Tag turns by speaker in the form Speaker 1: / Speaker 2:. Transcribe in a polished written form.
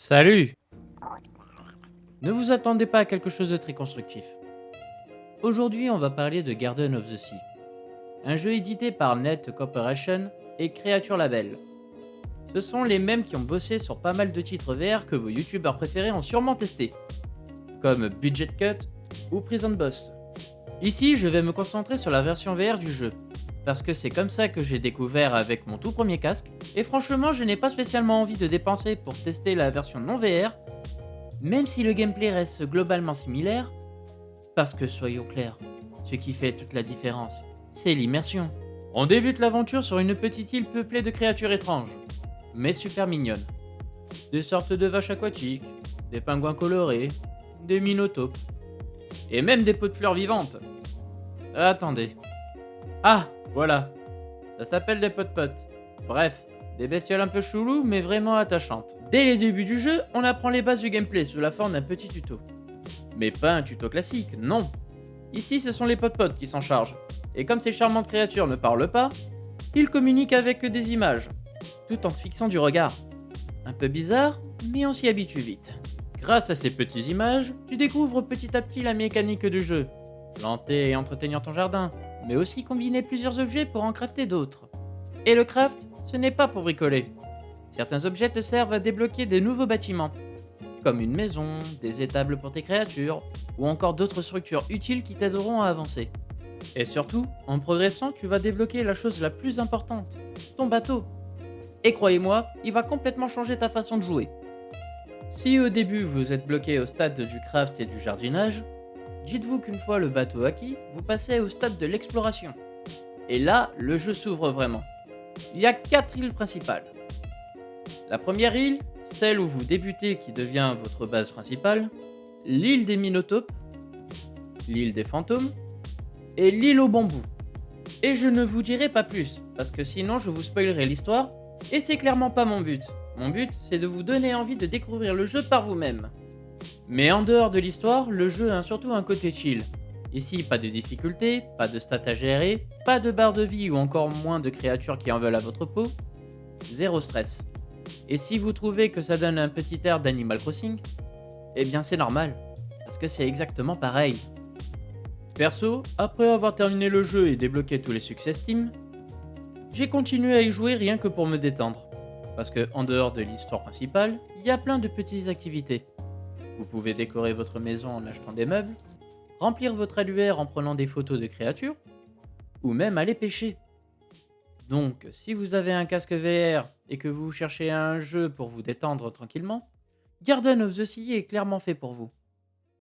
Speaker 1: Salut! Ne vous attendez pas à quelque chose de très constructif. Aujourd'hui, on va parler de Garden of the Sea, un jeu édité par Net Corporation et Creature Label. Ce sont les mêmes qui ont bossé sur pas mal de titres VR que vos youtubeurs préférés ont sûrement testé, comme Budget Cut ou Prison Boss. Ici, je vais me concentrer sur la version VR du jeu, parce que c'est comme ça que j'ai découvert avec mon tout premier casque, et franchement, je n'ai pas spécialement envie de dépenser pour tester la version non VR, même si le gameplay reste globalement similaire, parce que soyons clairs, ce qui fait toute la différence, c'est l'immersion. On débute l'aventure sur une petite île peuplée de créatures étranges, mais super mignonnes. Des sortes de vaches aquatiques, des pingouins colorés, des minotopes, et même des pots de fleurs vivantes. Attendez. Ah, voilà. Ça s'appelle des potes-potes. Bref, des bestioles un peu chelous mais vraiment attachantes. Dès les débuts du jeu, on apprend les bases du gameplay sous la forme d'un petit tuto. Mais pas un tuto classique, non. Ici, ce sont les potes-potes qui s'en chargent. Et comme ces charmantes créatures ne parlent pas, ils communiquent avec des images, tout en te fixant du regard. Un peu bizarre, mais on s'y habitue vite. Grâce à ces petites images, tu découvres petit à petit la mécanique du jeu. Planter et entretenir ton jardin, mais aussi combiner plusieurs objets pour en crafter d'autres. Et le craft, ce n'est pas pour bricoler. Certains objets te servent à débloquer des nouveaux bâtiments, comme une maison, des étables pour tes créatures, ou encore d'autres structures utiles qui t'aideront à avancer. Et surtout, en progressant, tu vas débloquer la chose la plus importante, ton bateau. Et croyez-moi, il va complètement changer ta façon de jouer. Si au début vous êtes bloqué au stade du craft et du jardinage, dites-vous qu'une fois le bateau acquis, vous passez au stade de l'exploration. Et là, le jeu s'ouvre vraiment. Il y a 4 îles principales. La première île, celle où vous débutez qui devient votre base principale, l'île des Minotopes, l'île des fantômes et l'île au bambou. Et je ne vous dirai pas plus, parce que sinon je vous spoilerai l'histoire, et c'est clairement pas mon but. Mon but, c'est de vous donner envie de découvrir le jeu par vous-même. Mais en dehors de l'histoire, le jeu a surtout un côté chill. Ici, pas de difficultés, pas de stats à gérer, pas de barre de vie ou encore moins de créatures qui en veulent à votre peau. Zéro stress. Et si vous trouvez que ça donne un petit air d'Animal Crossing, eh bien c'est normal, parce que c'est exactement pareil. Perso, après avoir terminé le jeu et débloqué tous les succès Steam, j'ai continué à y jouer rien que pour me détendre. Parce que en dehors de l'histoire principale, il y a plein de petites activités. Vous pouvez décorer votre maison en achetant des meubles, remplir votre annuaire en prenant des photos de créatures, ou même aller pêcher. Donc, si vous avez un casque VR et que vous cherchez un jeu pour vous détendre tranquillement, Garden of the Sea est clairement fait pour vous.